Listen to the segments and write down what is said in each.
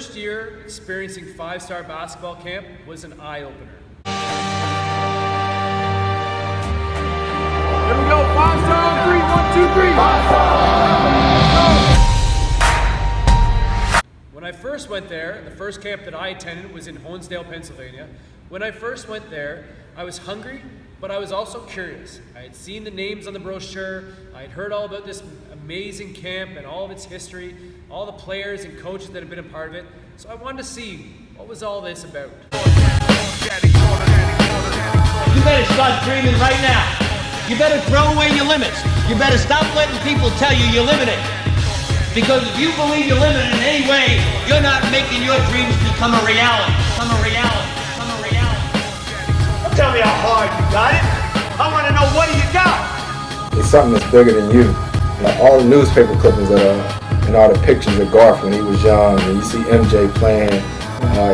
first year experiencing five-star basketball camp was an eye-opener. Here we go, 5-star on 3, 1, 2, 3. 5-star. When I first went there, the first camp that I attended was in Honesdale, Pennsylvania. When I first went there, I was hungry, but I was also curious. I had seen the names on the brochure, I had heard all about this amazing camp and all of its history, all the players and coaches that had been a part of it, so I wanted to see what was all this about. You better start dreaming right now. You better throw away your limits. You better stop letting people tell you you're limited. Because if you believe you're limited in any way, you're not making your dreams become a reality. Become a reality. Become a reality. Don't tell me how hard you got it. I want to know, what do you got? It's something that's bigger than you. Like all the newspaper clippings and all the pictures of Garth when he was young, and you see MJ playing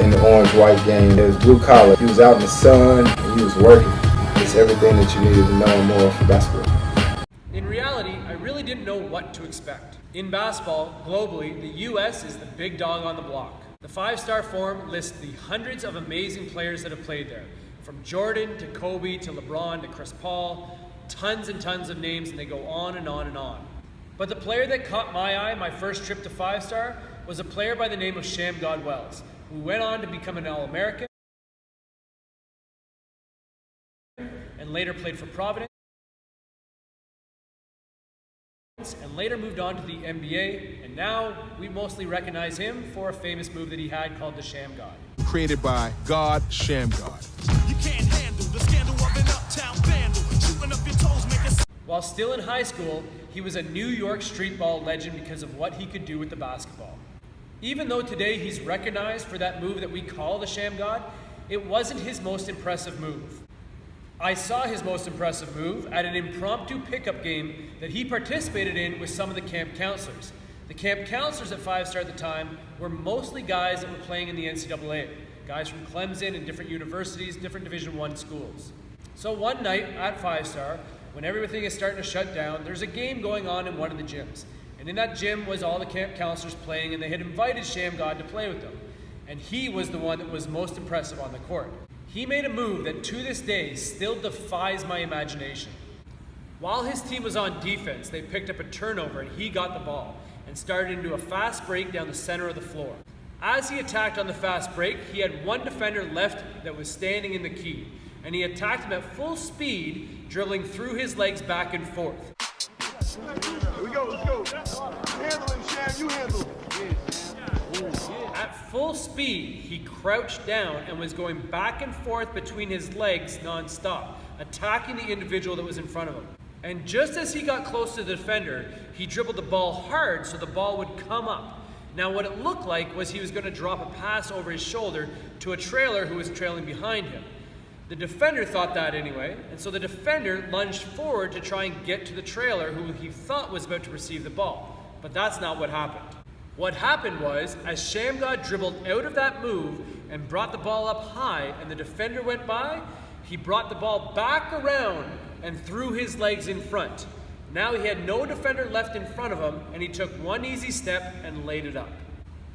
in the orange-white game. It was blue collar. He was out in the sun and he was working. It's everything that you needed to know more for basketball. In reality, I really didn't know what to expect. In basketball, globally, the US is the big dog on the block. The five-star form lists the hundreds of amazing players that have played there. From Jordan to Kobe to LeBron to Chris Paul, tons and tons of names, and they go on and on and on. But the player that caught my eye my first trip to five-star was a player by the name of Shamgod Wells, who went on to become an All-American and later played for Providence, and later moved on to the NBA, and now we mostly recognize him for a famous move that he had called the Sham God. Created by God Shamgod. You can't handle the scandal of an uptown vandal, shooting up your toes, making. While still in high school, he was a New York street ball legend because of what he could do with the basketball. Even though today he's recognized for that move that we call the Sham God, it wasn't his most impressive move. I saw his most impressive move at an impromptu pickup game that he participated in with some of the camp counselors. The camp counselors at five-star at the time were mostly guys that were playing in the NCAA, guys from Clemson and different universities, different Division I schools. So one night at five-star, when everything is starting to shut down, there's a game going on in one of the gyms. And in that gym was all the camp counselors playing, and they had invited Shamgod to play with them. And he was the one that was most impressive on the court. He made a move that to this day still defies my imagination. While his team was on defense, they picked up a turnover and he got the ball and started into a fast break down the center of the floor. As he attacked on the fast break, he had one defender left that was standing in the key, and he attacked him at full speed, dribbling through his legs back and forth. Here we go, let's go. Handle him, Sham, you handle him. At full speed, he crouched down and was going back and forth between his legs non-stop, attacking the individual that was in front of him. And just as he got close to the defender, he dribbled the ball hard so the ball would come up. Now what it looked like was he was going to drop a pass over his shoulder to a trailer who was trailing behind him. The defender thought that anyway, and so the defender lunged forward to try and get to the trailer who he thought was about to receive the ball. But that's not what happened. What happened was, as Shamgod dribbled out of that move and brought the ball up high and the defender went by, he brought the ball back around and threw his legs in front. Now he had no defender left in front of him, and he took one easy step and laid it up.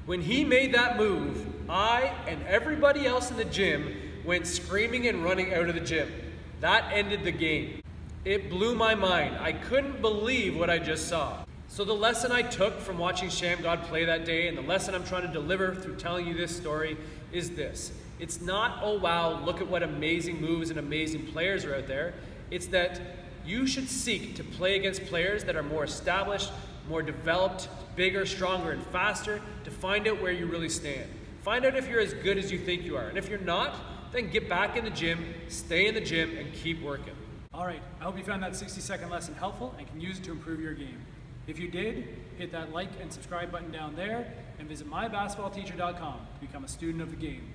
When he made that move, I and everybody else in the gym went screaming and running out of the gym. That ended the game. It blew my mind. I couldn't believe what I just saw. So the lesson I took from watching Shamgod play that day, and the lesson I'm trying to deliver through telling you this story, is this. It's not, oh wow, look at what amazing moves and amazing players are out there. It's that you should seek to play against players that are more established, more developed, bigger, stronger, and faster to find out where you really stand. Find out if you're as good as you think you are. And if you're not, then get back in the gym, stay in the gym, and keep working. All right, I hope you found that 60-second lesson helpful and can use it to improve your game. If you did, hit that like and subscribe button down there, and visit mybasketballteacher.com to become a student of the game.